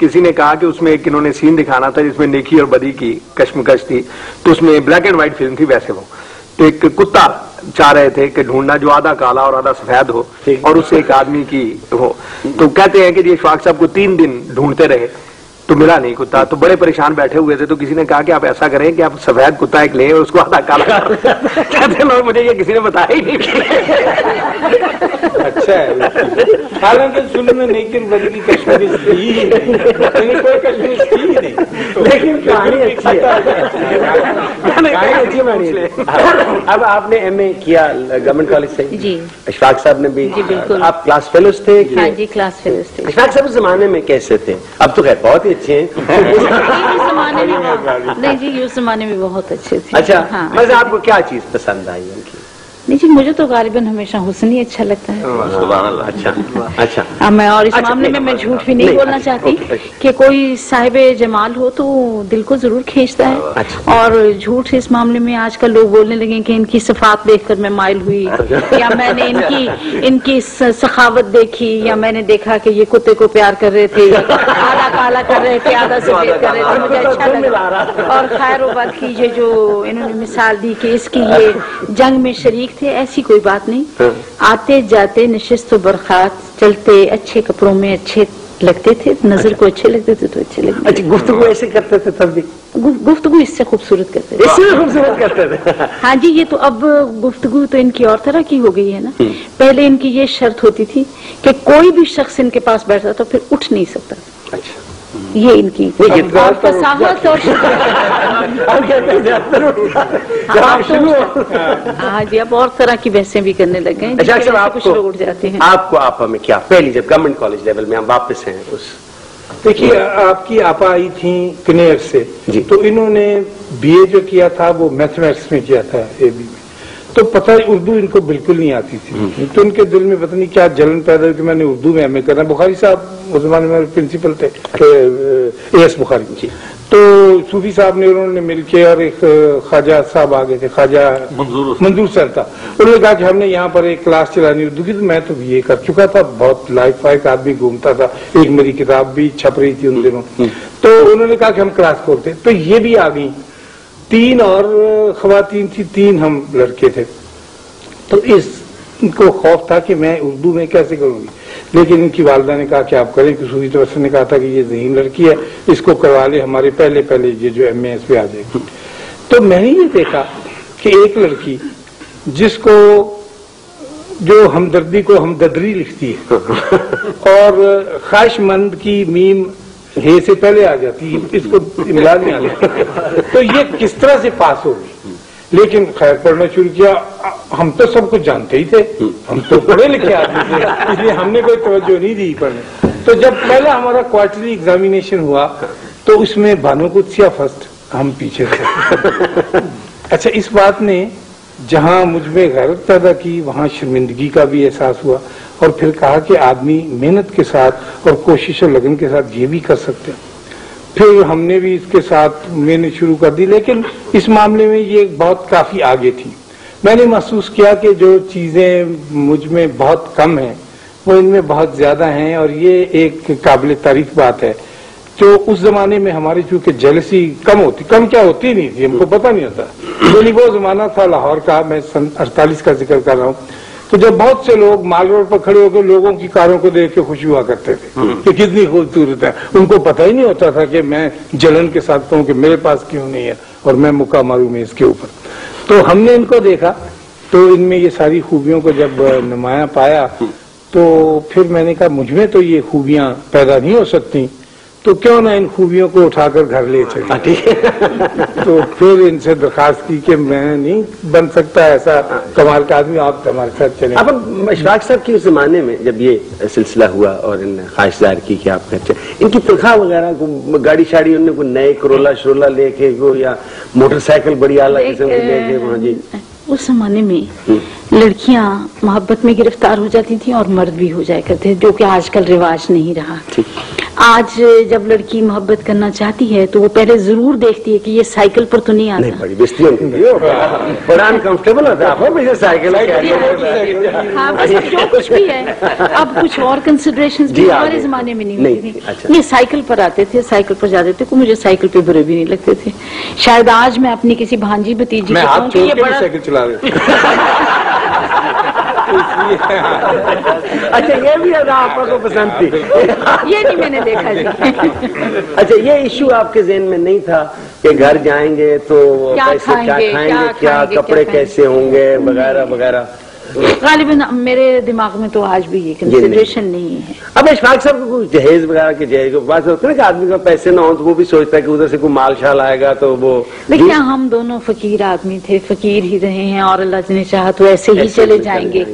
किसी ने कहा कि उसमें एक इन्होंने सीन दिखाना था जिसमें नेकी और बदी की कश्मकश थी, तो उसमें ब्लैक एंड व्हाइट फिल्म थी वैसे वो, तो एक कुत्ता चाह रहे थे कि ढूंढना जो आधा काला और आधा सफेद हो और उससे एक आदमी की हो। तो कहते हैं कि जी इशफाक साहब को 3 दिन ढूंढते रहे तो मिला नहीं कुत्ता, तो बड़े परेशान बैठे हुए थे। तो किसी ने कहा कि आप ऐसा करें कि आप सफेद कुत्ता एक लें और उसको आधा काला कहते हैं मुझे ये किसी ने बताया ही नहीं। अच्छा है, हालांकि फिल्म में नेकिन बदी की कश्मीरी थी, कोई कश्मीरी थी नहीं, लेकिन कहानी अच्छी है। अब आपने MA किया गवर्नमेंट कॉलेज से जी, इशफाक साहब ने भी जी, बिल्कुल। आप क्लास फेलोज थे? हाँ जी, क्लास फेलोज थे। इशफाक साहब उस जमाने में कैसे थे? अब तो खैर बहुत ही अच्छे हैं। जमाने में नहीं जी, उस जमाने में बहुत अच्छे थे। अच्छा, हाँ, वैसे आपको क्या चीज पसंद आई उनकी? नहीं जी, मुझे तो गालिबन हमेशा हुस्न ही अच्छा लगता है। अच्छा। मैं और इस मामले में मैं झूठ भी नहीं बोलना चाहती कि कोई साहिबे जमाल हो तो दिल को जरूर खींचता है। और झूठ इस मामले में आजकल लोग बोलने लगे कि इनकी सफात देखकर मैं माइल हुई, या मैंने इनकी सखावत देखी, या मैंने देखा कि ये कुत्ते को प्यार कर रहे थे, आधा काला कर रहे थे, आधा सफेद कर रहे थे, मुझे अच्छा लगा। और खैर बात कीजिए जो इन्होंने मिसाल दी कि इसकी ये जंग में शरीक थे, ऐसी कोई बात नहीं। आते जाते नशिस्त बरखास्त चलते अच्छे कपड़ों में अच्छे लगते थे, नजर को अच्छे लगते थे तो अच्छे लगते। अच्छा, गुफ्तगू ऐसे करते थे तब भी? गुफ्तगू इससे खूबसूरत करते थे, इससे खूबसूरत करते थे। हाँ जी, ये तो अब गुफ्तगू तो इनकी और तरह की हो गई है ना। पहले इनकी ये शर्त होती थी कि कोई भी शख्स इनके पास बैठता तो फिर उठ नहीं सकता। अच्छा, ये इनकी और फसाहत और हाँ जी, अब और तरह की बहसें भी करने लगे हैं। अच्छा, कुछ लोग उठ जाते हैं। आपको आपा में क्या पहली जब गवर्नमेंट कॉलेज लेवल में हम वापस हैं उस, देखिए आपकी आपा आई थी कनेर से, तो इन्होंने BA जो किया था वो मैथमेटिक्स में किया था AB में, तो पता है उर्दू इनको बिल्कुल नहीं आती थी। तो इनके दिल में पता नहीं क्या जलन पैदा हुई कि मैंने उर्दू में MA करना। बुखारी साहब उस जमाने में प्रिंसिपल थे, AS बुखारी जी, तो सूफी साहब ने उन्होंने मिलके और एक ख्वाजा साहब आ गए थे, ख्वाजा मंजूर सर था, उन्होंने कहा कि हमने यहाँ पर एक क्लास चलानी उर्दू की। तो मैं तो BA कर चुका था, बहुत लाइफ फाइक आदमी घूमता था, एक मेरी किताब भी छप रही थी उन दिनों। तो उन्होंने कहा कि हम क्लास खोलते, तो ये भी आ गई। 3 और खवातीन थी, 3 हम लड़के थे। तो इनको खौफ था कि मैं उर्दू में कैसे करूंगी, लेकिन इनकी वालिदा ने कहा कि आप करें। कि सूफी तरफ ने कहा था कि ये ज़हीन लड़की है, इसको करवा ले, हमारे पहले ये जो MA पे आ जाएगी। तो मैंने ये देखा कि एक लड़की जिसको जो हमदर्दी को हमदर्दी लिखती है और ख्वाहिशमंद की मीम हे से पहले आ जाती है, इसको इमला नहीं आती, तो ये किस तरह से पास होगी। लेकिन खैर पढ़ना शुरू किया। हम तो सब कुछ जानते ही थे, हम तो पढ़े लिखे आदमी थे, इसलिए हमने कोई तवज्जो नहीं दी पढ़ने। तो जब पहला हमारा क्वार्टरली एग्जामिनेशन हुआ तो उसमें भानु कुत्सिया फर्स्ट, हम पीछे थे। अच्छा, इस बात ने जहां मुझ में गैरत पैदा की, वहां शर्मिंदगी का भी एहसास हुआ। और फिर कहा कि आदमी मेहनत के साथ और कोशिश और लगन के साथ ये भी कर सकते हैं। फिर हमने भी इसके साथ मेहनत शुरू कर दी, लेकिन इस मामले में ये बहुत काफी आगे थी। मैंने महसूस किया कि जो चीजें मुझ में बहुत कम हैं वो इनमें बहुत ज्यादा हैं, और ये एक काबिल तारीफ बात है। जो उस जमाने में हमारी चूंकि जेलसी कम क्या होती नहीं थी, हमको पता नहीं होता। यानी वो जमाना था लाहौर का, मैं सन 48 का जिक्र कर रहा हूँ, तो जब बहुत से लोग माल रोड पर खड़े होकर लोगों की कारों को देख के खुश हुआ करते थे कि कितनी खूबसूरत है। उनको पता ही नहीं होता था कि मैं जलन के साथ कहूँ कि मेरे पास क्यों नहीं है और मैं मुक्का मारूं मैं इसके ऊपर। तो हमने इनको देखा तो इनमें ये सारी खूबियों को जब नुमाया पाया तो फिर मैंने कहा मुझ में तो ये खूबियां पैदा नहीं हो सकती, तो क्यों ना इन खूबियों को उठाकर घर ले चले। ठीक है। तो फिर इनसे दरखास्त की कि मैं नहीं बन सकता ऐसा कमाल का आदमी, आप हमारे साथ चले। अब इशफाक साहब की उस जमाने में जब ये सिलसिला हुआ और इन ख्वाहिश जाहिर की कि आप खर्चे, इनकी तनख्वाह वगैरह को गाड़ी शाड़ी उन्होंने को नए करोला शरोला लेके को या मोटरसाइकिल बड़ी आला किस्म की लेके वहाँ जी। उस जमाने में लड़कियां मोहब्बत में गिरफ्तार हो जाती थी और मर्द भी हो जाया करते थे, जो कि आजकल रिवाज नहीं रहा। आज जब लड़की मोहब्बत करना चाहती है तो वो पहले जरूर देखती है कि ये साइकिल पर तो नहीं आता। नहीं, बड़ी बेइज्जती होती है, बड़ा अनकंफर्टेबल होता है साइकिल। हाँ, बस जो कुछ भी है, अब कुछ और कंसिडरेशंस भी हमारे जमाने में नहीं होती थी। ये साइकिल पर आते थे, साइकिल पर जाते थे, मुझे साइकिल पे बुरे भी नहीं लगते थे। शायद आज मैं अपनी किसी भांजी भतीजी मैं हाथ छोड़ के साइकिल चला रही अच्छा, ये भी अदा आपको पसंद थी? ये नहीं मैंने देखा जी। अच्छा, ये इश्यू आपके ज़हन में नहीं था कि घर जाएंगे तो क्या खाएंगे, क्या कपड़े कैसे होंगे वगैरह वगैरह? गालिबन मेरे दिमाग में तो आज भी ये कंसिडरेशन नहीं है। अब इशफाक साहब को कुछ जहेज वगैरह के जहेज बात होता है कि आदमी का पैसे ना हो तो वो भी सोचता है कि उधर से कोई माल शाल आएगा तो वो। लेकिन हम दोनों फकीर आदमी थे, फकीर ही रहे हैं और अल्लाह ने चाहा तो ऐसे ही चले जाएंगे।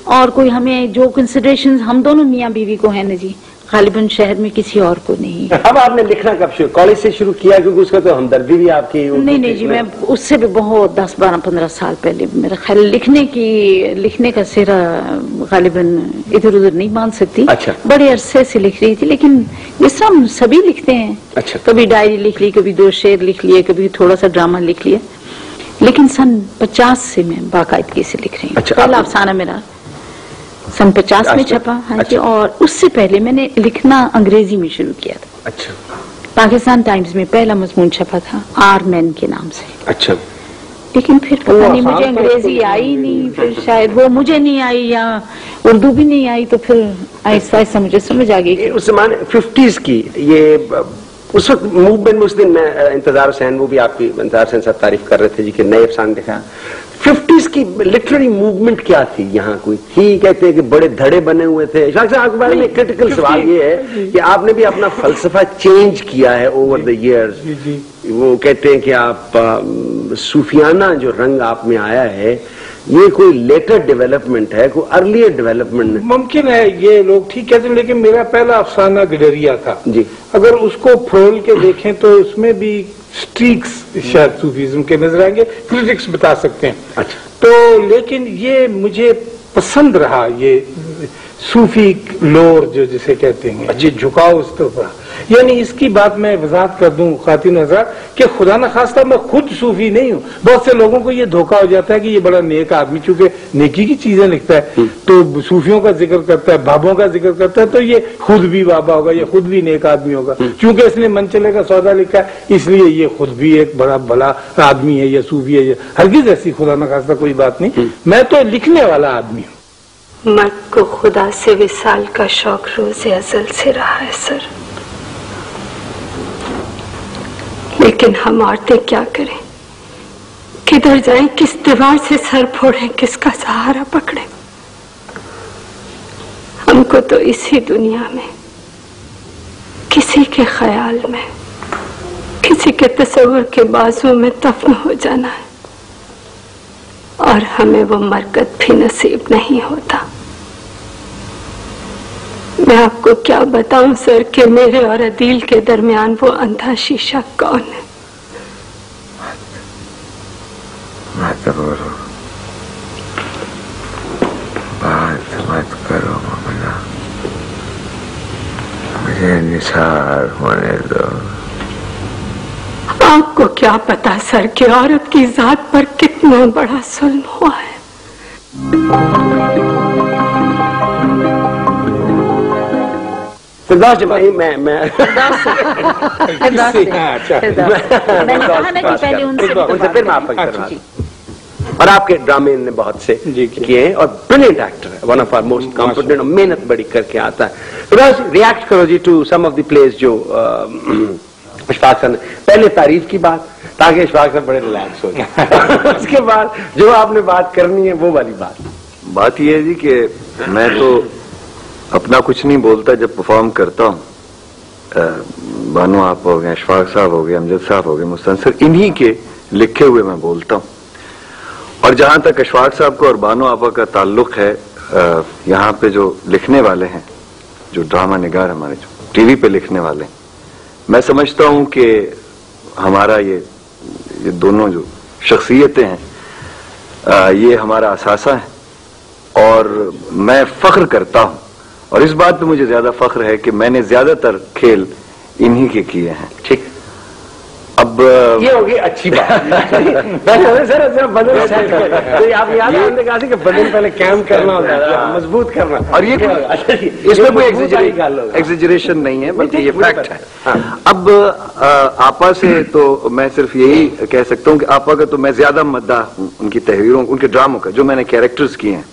और कोई हमें जो कंसिडरेशन हम दोनों मियाँ बीवी को है ना जी, गालिबन शहर में किसी और को नहीं। अब आपने लिखना कब शुरू, कॉलेज से शुरू किया? क्योंकि उसका तो हमदर्दी भी आपकी। नहीं जी, मैं उससे भी बहुत 10, 12, 15 साल पहले मेरा ख्याल लिखने का सिरा गालिबन इधर उधर नहीं मान सकती। अच्छा। बड़े अरसे से लिख रही थी, लेकिन जिस तरह हम सभी लिखते हैं। अच्छा। कभी डायरी लिख ली, कभी 2 शेर लिख लिए, कभी थोड़ा सा ड्रामा लिख लिया, लेकिन सन 50 से मैं बाकायदगी से लिख रही हूँ। अच्छा, पहला अफसाना मेरा सन 50 में छपा। हाँ जी। और उससे पहले मैंने लिखना अंग्रेजी में शुरू किया था। अच्छा। पाकिस्तान टाइम्स में पहला मजमून छपा था आर-मैन के नाम से। अच्छा। लेकिन फिर पता नहीं मुझे अंग्रेजी आई नहीं, फिर शायद वो मुझे नहीं आई या उर्दू भी नहीं आई, तो फिर आहिस्ता आहिस्ता मुझे समझ आ गई। उस जमाने 50s की ये उस वक्त मूवमेंट में, उस दिन मैं इंतजार हुसैन, वो भी आपकी इंतजार हुसैन साहब तारीफ कर रहे थे जी कि नए अफसाने दिखा। 50s की लिटरेरी मूवमेंट क्या थी यहाँ? कोई थी? कहते हैं कि बड़े धड़े बने हुए थे। इशफाक साहब, आपके बारे में क्रिटिकल सवाल ये है कि आपने भी अपना फलसफा चेंज किया है ओवर द इयर्स। वो कहते हैं कि आप सूफियाना जो रंग आप में आया है, ये कोई लेटर डेवलपमेंट है, कोई अर्लियर डेवलपमेंट? मुमकिन है, ये लोग ठीक कहते हैं, लेकिन मेरा पहला अफसाना गडरिया था जी। अगर उसको फरोल के देखें तो उसमें भी स्ट्रीक्स शायद सूफीज्म के नजर आएंगे, क्रिटिक्स बता सकते हैं। अच्छा। तो लेकिन ये मुझे पसंद रहा, ये सूफी लोर जो जिसे कहते हैं, ये झुकाव उस तरफ। यानी इसकी बात मैं वजाहत कर दूं खातिन हज़रात कि खुदा न खास्ता मैं खुद सूफी नहीं हूँ। बहुत से लोगों को ये धोखा हो जाता है कि ये बड़ा नेक आदमी, चूंकि नेकी की चीजें लिखता है तो सूफियों का जिक्र करता है, बाबों का जिक्र करता है, तो ये खुद भी बाबा होगा, ये खुद भी नेक आदमी होगा। चूंकि इसने मनचले का सौदा लिखा है, इसलिए ये खुद भी एक बड़ा भला आदमी है या सूफी है। हरगिज ऐसी खुदा न खास्ता कोई बात नहीं। मैं तो लिखने वाला आदमी हूँ। मर्द को खुदा से विसाल का शौक रोज़े अज़ल से रहा है सर, लेकिन हम औरतें क्या करें? किधर जाएं, किस दीवार से सर फोड़ें, किसका सहारा पकड़ें? हमको तो इसी दुनिया में किसी के ख्याल में, किसी के तस्वुर के बाजू में दफन हो जाना है, और हमें वो मरकत भी नसीब नहीं होता। मैं आपको क्या बताऊं सर कि मेरे और अदील के दरमियान वो अंधा शीशा कौन है? मत बोलो, बात मत करो ममना, मुझे निसार होने दो। आपको क्या पता सर कि औरत की जात पर कितना बड़ा जुल्म हुआ है। मैं पहले उनसे फिर मैं आपका और आपके ड्रामे ने बहुत से किए हैं और ब्रिलियंट एक्टर है, one of our most competent, मेहनत बड़ी करके आता है। रिएक्ट करो जी to some of the place जो इशफाक साहब ने पहले तारीफ की बात, ताकि इशफाक साहब बड़े रिलैक्स हो जाए। उसके बाद जो आपने बात करनी है वो वाली बात यह है जी कि मैं तो अपना कुछ नहीं बोलता जब परफॉर्म करता हूँ। बानो आप हो गए, इशफाक साहब हो गए, अमजद साहब हो गए, मुस्तनसर, इन्हीं के लिखे हुए मैं बोलता हूँ। और जहां तक इशफाक साहब को और बानो आपा का ताल्लुक है, यहाँ पे जो लिखने वाले हैं, जो ड्रामा निगार हमारे जो टीवी पे लिखने वाले हैं, मैं समझता हूँ कि हमारा ये दोनों जो शख्सियतें हैं, ये हमारा असासा है। और मैं फख्र करता हूँ और इस बात पे मुझे ज्यादा फख्र है कि मैंने ज्यादातर खेल इन्हीं के किए हैं। ठीक, अब ये होगी अच्छी बात। सर बदन सेट कर, तो आप याद हमने कहा कि बदन पहले कैम करना होता है, मजबूत करना। और ये इसमें कोई एग्जेजरेशन नहीं है, बल्कि ये फैक्ट है। अब आपा से तो मैं सिर्फ यही कह सकता हूँ कि आपा का तो मैं ज्यादा मद्दाह हूँ उनकी तहरीरों, उनके ड्रामों का, जो मैंने कैरेक्टर्स किए हैं।